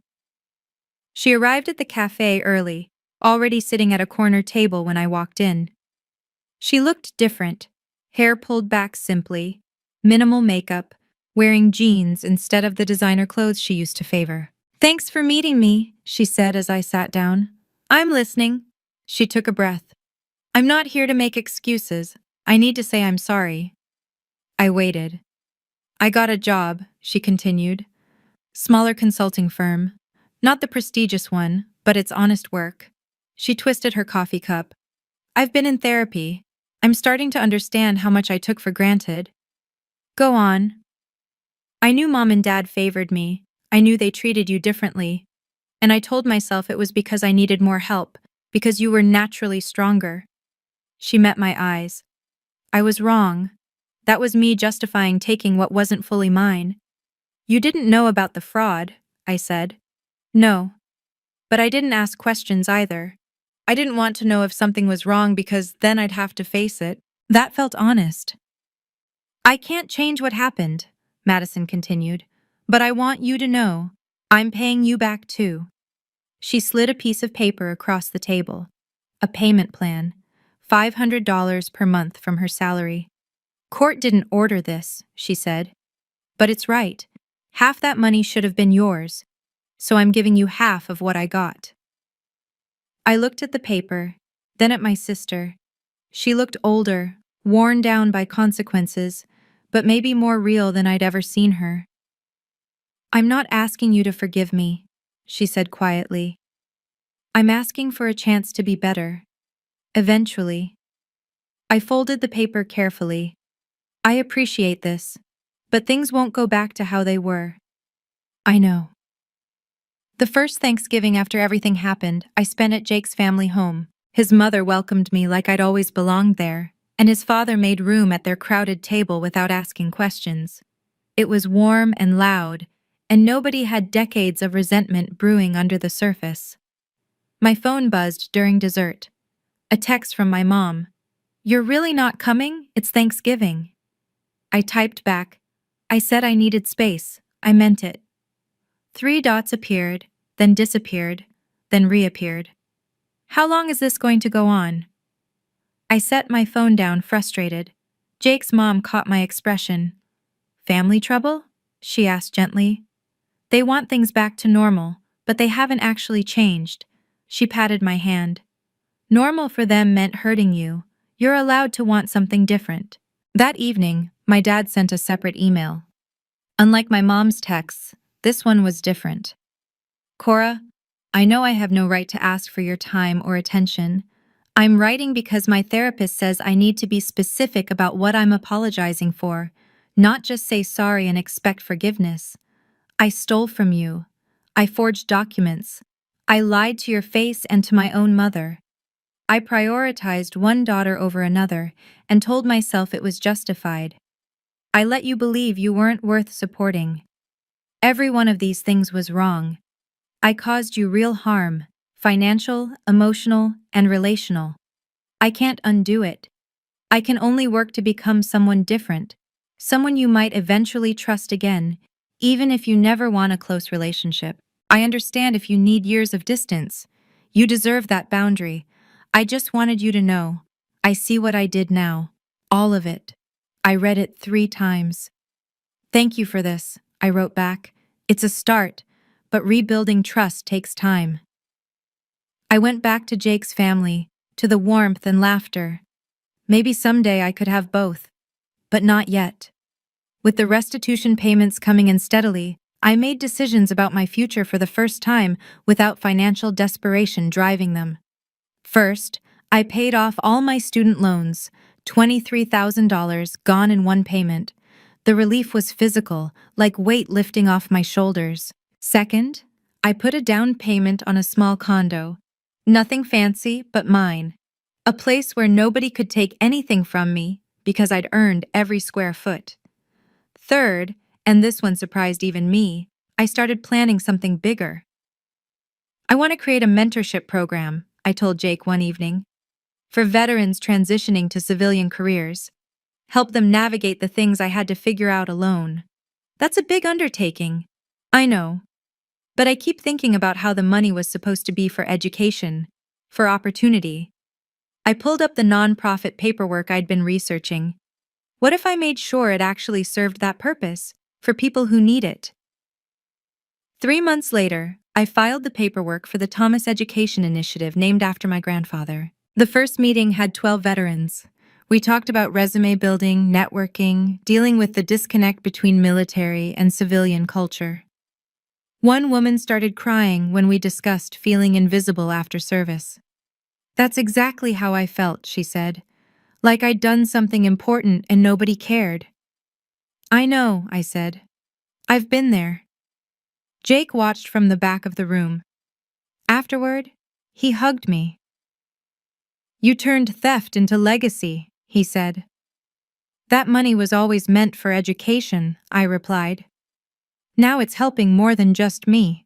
She arrived at the cafe early, already sitting at a corner table when I walked in. She looked different, hair pulled back simply, minimal makeup, wearing jeans instead of the designer clothes she used to favor. Thanks for meeting me, she said as I sat down. I'm listening. She took a breath. I'm not here to make excuses. I need to say I'm sorry. I waited. I got a job, she continued. Smaller consulting firm. Not the prestigious one, but it's honest work. She twisted her coffee cup. I've been in therapy. I'm starting to understand how much I took for granted. Go on. I knew Mom and Dad favored me. I knew they treated you differently. And I told myself it was because I needed more help, because you were naturally stronger. She met my eyes. I was wrong. That was me justifying taking what wasn't fully mine. You didn't know about the fraud, I said. No. But I didn't ask questions either. I didn't want to know if something was wrong because then I'd have to face it. That felt honest. I can't change what happened, Madison continued, but I want you to know I'm paying you back too. She slid a piece of paper across the table. A payment plan, $500 per month from her salary. Court didn't order this, she said. But it's right. Half that money should have been yours, so I'm giving you half of what I got. I looked at the paper, then at my sister. She looked older, worn down by consequences, but maybe more real than I'd ever seen her. I'm not asking you to forgive me, she said quietly. I'm asking for a chance to be better. Eventually. I folded the paper carefully. I appreciate this, but things won't go back to how they were. I know. The first Thanksgiving after everything happened, I spent at Jake's family home. His mother welcomed me like I'd always belonged there, and his father made room at their crowded table without asking questions. It was warm and loud, and nobody had decades of resentment brewing under the surface. My phone buzzed during dessert. A text from my mom. "You're really not coming? It's Thanksgiving." I typed back. I said I needed space. I meant it. 3 dots appeared, then disappeared, then reappeared. How long is this going to go on? I set my phone down, frustrated. Jake's mom caught my expression. "Family trouble?" she asked gently. "They want things back to normal, but they haven't actually changed." She patted my hand. "Normal for them meant hurting you. You're allowed to want something different." That evening, my dad sent a separate email. Unlike my mom's texts, this one was different. "Cora, I know I have no right to ask for your time or attention. I'm writing because my therapist says I need to be specific about what I'm apologizing for, not just say sorry and expect forgiveness. I stole from you. I forged documents. I lied to your face and to my own mother. I prioritized one daughter over another and told myself it was justified. I let you believe you weren't worth supporting. Every one of these things was wrong. I caused you real harm, financial, emotional, and relational. I can't undo it. I can only work to become someone different, someone you might eventually trust again, even if you never want a close relationship. I understand if you need years of distance. You deserve that boundary. I just wanted you to know. I see what I did now. All of it. I read it 3 times. Thank you for this, I wrote back. It's a start, but rebuilding trust takes time. I went back to Jake's family, to the warmth and laughter. Maybe someday I could have both, but not yet. With the restitution payments coming in steadily, I made decisions about my future for the first time without financial desperation driving them. First, I paid off all my student loans, $23,000 gone in one payment. The relief was physical, like weight lifting off my shoulders. Second, I put a down payment on a small condo. Nothing fancy, but mine. A place where nobody could take anything from me because I'd earned every square foot. Third, and this one surprised even me, I started planning something bigger. I want to create a mentorship program, I told Jake one evening, for veterans transitioning to civilian careers. Help them navigate the things I had to figure out alone. That's a big undertaking. I know. But I keep thinking about how the money was supposed to be for education, for opportunity. I pulled up the nonprofit paperwork I'd been researching. What if I made sure it actually served that purpose, for people who need it? 3 months later, I filed the paperwork for the Thomas Education Initiative named after my grandfather. The first meeting had 12 veterans. We talked about resume building, networking, dealing with the disconnect between military and civilian culture. One woman started crying when we discussed feeling invisible after service. "That's exactly how I felt," she said. "Like I'd done something important and nobody cared." "I know," I said. "I've been there." Jake watched from the back of the room. Afterward, he hugged me. "You turned theft into legacy," he said. "That money was always meant for education," I replied. "Now it's helping more than just me."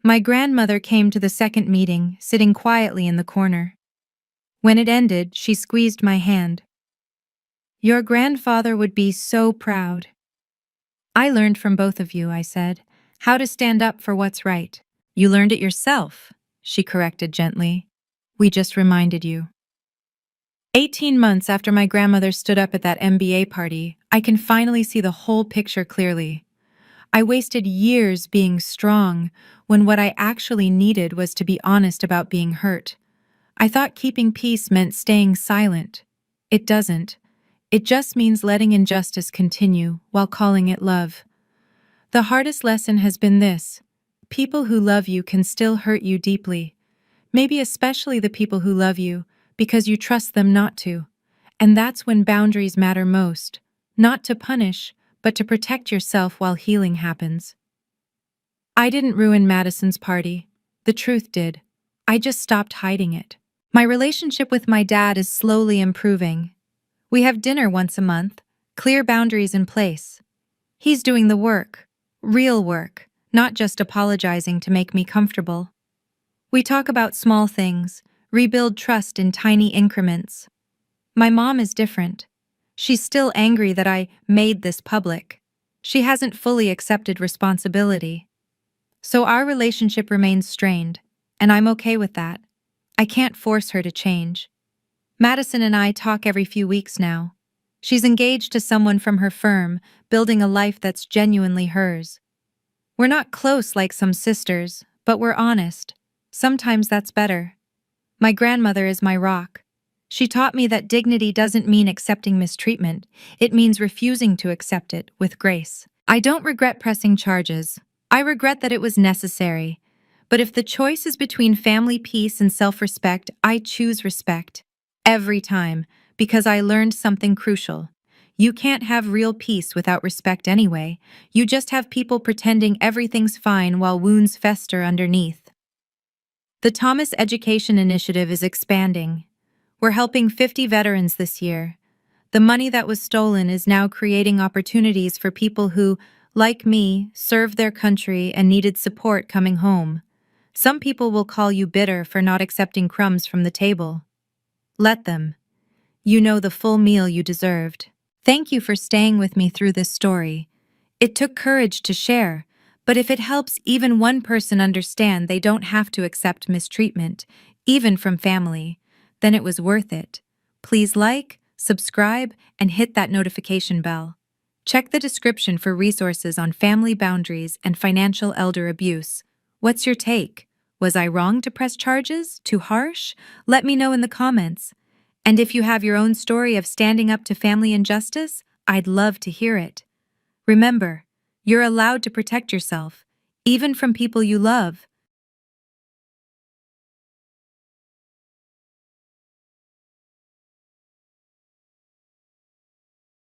My grandmother came to the second meeting, sitting quietly in the corner. When it ended, she squeezed my hand. "Your grandfather would be so proud." "I learned from both of you," I said, "how to stand up for what's right." "You learned it yourself," she corrected gently. "We just reminded you." 18 months after my grandmother stood up at that MBA party, I can finally see the whole picture clearly. I wasted years being strong when what I actually needed was to be honest about being hurt. I thought keeping peace meant staying silent. It doesn't. It just means letting injustice continue while calling it love. The hardest lesson has been this: people who love you can still hurt you deeply. Maybe especially the people who love you because you trust them not to. And that's when boundaries matter most. Not to punish, but to protect yourself while healing happens. I didn't ruin Madison's party. The truth did. I just stopped hiding it. My relationship with my dad is slowly improving. We have dinner once a month, clear boundaries in place. He's doing the work, real work, not just apologizing to make me comfortable. We talk about small things, rebuild trust in tiny increments. My mom is different. She's still angry that I made this public. She hasn't fully accepted responsibility. So our relationship remains strained, and I'm okay with that. I can't force her to change. Madison and I talk every few weeks now. She's engaged to someone from her firm, building a life that's genuinely hers. We're not close like some sisters, but we're honest. Sometimes that's better. My grandmother is my rock. She taught me that dignity doesn't mean accepting mistreatment, it means refusing to accept it with grace. I don't regret pressing charges. I regret that it was necessary. But if the choice is between family peace and self-respect, I choose respect. Every time, because I learned something crucial. You can't have real peace without respect anyway. You just have people pretending everything's fine while wounds fester underneath. The Thomas Education Initiative is expanding. We're helping 50 veterans this year. The money that was stolen is now creating opportunities for people who, like me, served their country and needed support coming home. Some people will call you bitter for not accepting crumbs from the table. Let them. You know the full meal you deserved. Thank you for staying with me through this story. It took courage to share, but if it helps even one person understand they don't have to accept mistreatment, even from family, then it was worth it. Please like, subscribe, and hit that notification bell. Check the description for resources on family boundaries and financial elder abuse. What's your take? Was I wrong to press charges? Too harsh? Let me know in the comments. And if you have your own story of standing up to family injustice, I'd love to hear it. Remember, you're allowed to protect yourself, even from people you love.